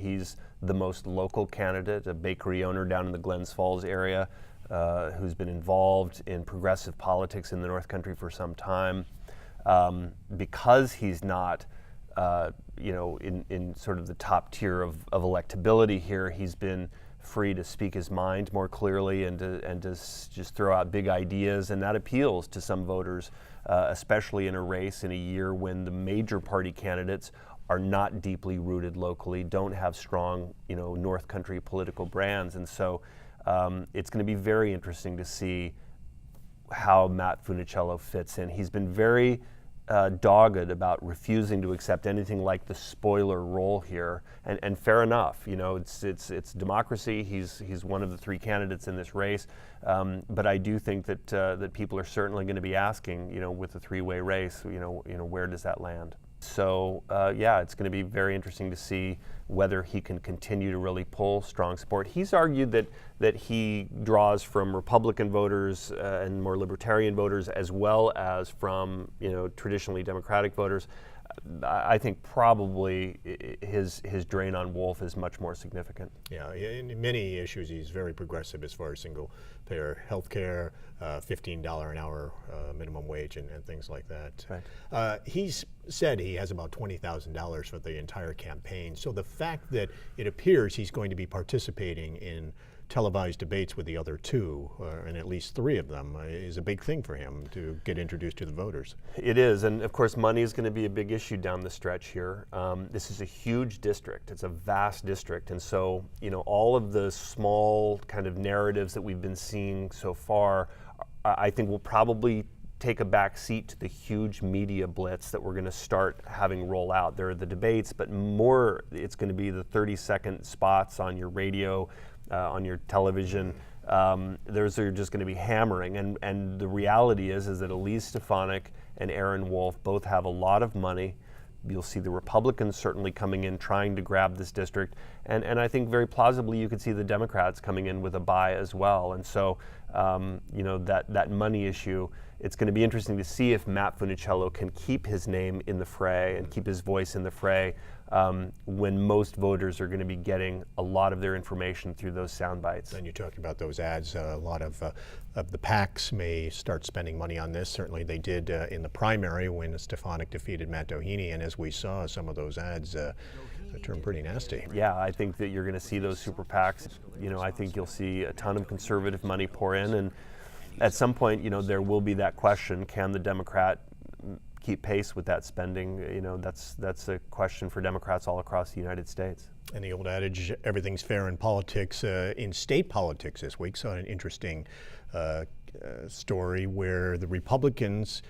he's the most local candidate, a bakery owner down in the Glens Falls area, who's been involved in progressive politics in the North Country for some time. Because he's not, in sort of the top tier of electability here, he's been free to speak his mind more clearly and to just throw out big ideas, and that appeals to some voters, especially in a race in a year when the major party candidates are not deeply rooted locally, don't have strong, North Country political brands, and so it's going to be very interesting to see how Matt Funicello fits in. He's been very dogged about refusing to accept anything like the spoiler role here, and fair enough. It's democracy. He's one of the three candidates in this race, but I do think that people are certainly going to be asking, with the three-way race, where does that land? So it's going to be very interesting to see whether he can continue to really pull strong support. He's argued that he draws from Republican voters and more libertarian voters, as well as from traditionally Democratic voters. I think probably his drain on Wolf is much more significant. Yeah, in many issues he's very progressive as far as single-payer health care, $15 an hour minimum wage, and things like that. Right. He's said he has about $20,000 for the entire campaign. So the fact that it appears he's going to be participating in televised debates with the other two, and at least three of them, is a big thing for him to get introduced to the voters. It is, and of course money is going to be a big issue down the stretch here. This is a huge district. It's a vast district, and so all of the small kind of narratives that we've been seeing so far, I think will probably take a back seat to the huge media blitz that we're going to start having roll out. There are the debates, but more it's going to be the 30-second spots on your radio, on your television. Those are just going to be hammering, and the reality is that Elise Stefanik and Aaron Wolf both have a lot of money. You'll see the Republicans certainly coming in trying to grab this district, and I think very plausibly you could see the Democrats coming in with a buy as well. And so that money issue, it's going to be interesting to see if Matt Funicello can keep his name in the fray and keep his voice in the fray when most voters are going to be getting a lot of their information through those sound bites. And you talked about those ads. A lot of the PACs may start spending money on this. Certainly they did in the primary when Stefanik defeated Matt Doheny, and as we saw, some of those ads turned pretty nasty. Yeah, I think that you're going to see those super PACs. I think you'll see a ton of conservative money pour in, and at some point, there will be that question: can the Democrat keep pace with that spending? That's a question for Democrats all across the United States. And the old adage, everything's fair in politics. In state politics this week, saw an interesting story where the Republicans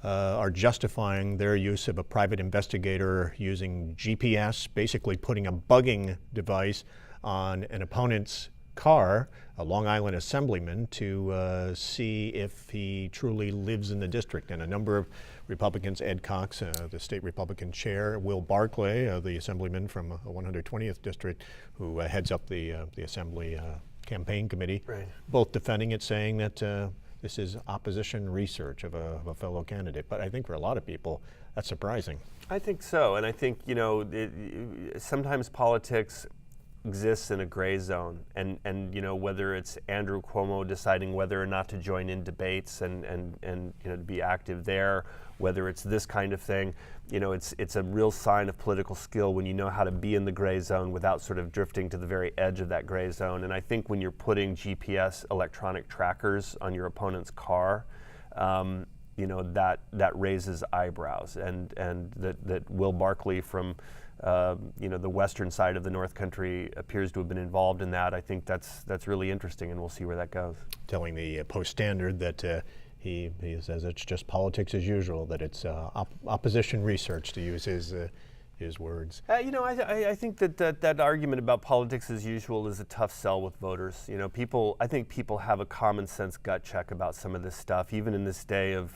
are justifying their use of a private investigator using GPS, basically putting a bugging device on an opponent's car, a Long Island assemblyman, to see if he truly lives in the district. And a number of Republicans, Ed Cox, the state Republican chair, Will Barclay, the assemblyman from the 120th district, who heads up the assembly campaign committee, right, both defending it, saying that this is opposition research of a fellow candidate. But I think for a lot of people, that's surprising. I think so, and I think sometimes politics exists in a gray zone, and whether it's Andrew Cuomo deciding whether or not to join in debates and to be active there, whether it's this kind of thing, it's a real sign of political skill when you know how to be in the gray zone without sort of drifting to the very edge of that gray zone. And I think when you're putting GPS electronic trackers on your opponent's car, that raises eyebrows, and that Will Barclay from the western side of the North Country appears to have been involved in that. I think that's really interesting, and we'll see where that goes. Telling the Post-Standard that he says it's just politics as usual, that it's opposition research, to use his words. I think that argument about politics as usual is a tough sell with voters. I think people have a common sense gut check about some of this stuff, even in this day of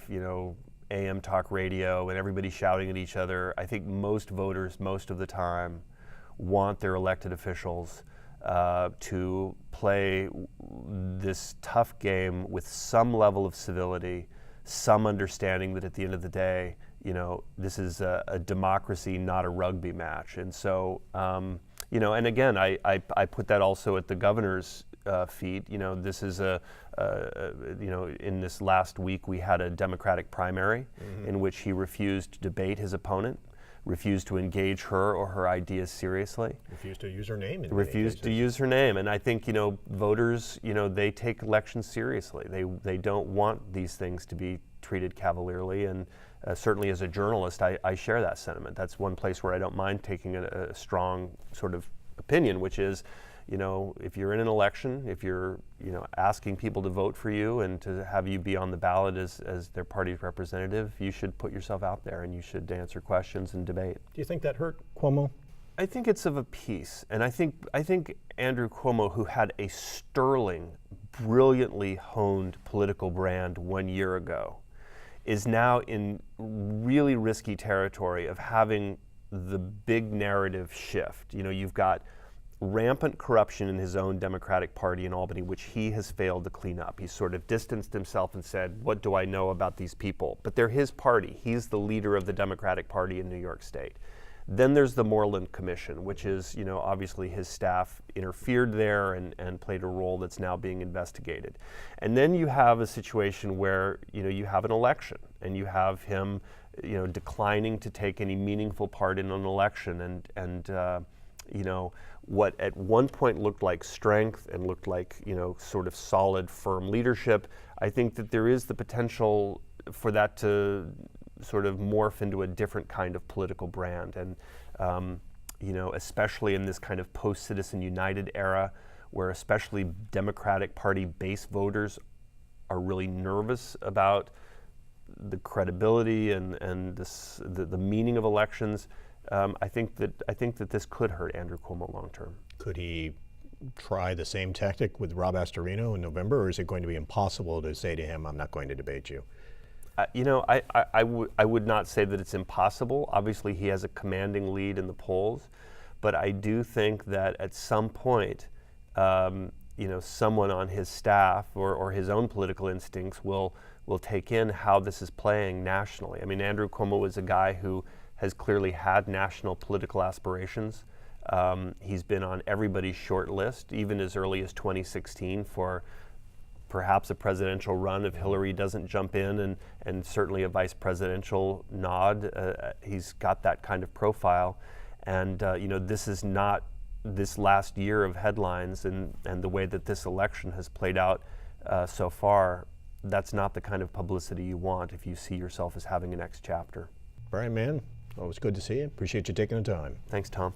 AM talk radio and everybody shouting at each other. I think most voters, most of the time, want their elected officials to play this tough game with some level of civility, some understanding that at the end of the day, this is a democracy, not a rugby match. And so And again, I put that also at the governor's feet. This is in this last week we had a Democratic primary in which he refused to debate his opponent, refused to engage her or her ideas seriously. Refused to use her name. Refused to use her name. And I think, voters, they take elections seriously. They don't want these things to be treated cavalierly. And certainly as a journalist, I share that sentiment. That's one place where I don't mind taking a strong sort of opinion, which is, if you're in an election, if you're, asking people to vote for you and to have you be on the ballot as their party's representative, you should put yourself out there and you should answer questions and debate. Do you think that hurt Cuomo? I think it's of a piece, and I think Andrew Cuomo, who had a sterling, brilliantly honed political brand 1 year ago, is now in really risky territory of having the big narrative shift. You've got rampant corruption in his own Democratic Party in Albany, which he has failed to clean up. He's sort of distanced himself and said, what do I know about these people? But they're his party. He's the leader of the Democratic Party in New York State. Then there's the Moreland Commission, which is, obviously his staff interfered there and played a role that's now being investigated. And then you have a situation where, you have an election and you have him, declining to take any meaningful part in an election and what at one point looked like strength and looked like, sort of solid, firm leadership. I think that there is the potential for that to sort of morph into a different kind of political brand. And, especially in this kind of post-Citizen United era, where especially Democratic Party base voters are really nervous about the credibility and the meaning of elections. I think that this could hurt Andrew Cuomo long term. Could he try the same tactic with Rob Astorino in November, or is it going to be impossible to say to him, I'm not going to debate you? I would not say that it's impossible. Obviously, he has a commanding lead in the polls, but I do think that at some point, someone on his staff or his own political instincts will take in how this is playing nationally. I mean, Andrew Cuomo is a guy who has clearly had national political aspirations. He's been on everybody's short list, even as early as 2016, for perhaps a presidential run if Hillary doesn't jump in, and certainly a vice presidential nod. He's got that kind of profile. And this is not this last year of headlines and the way that this election has played out so far. That's not the kind of publicity you want if you see yourself as having a next chapter. Brian Mann, always good to see you. Appreciate you taking the time. Thanks, Tom.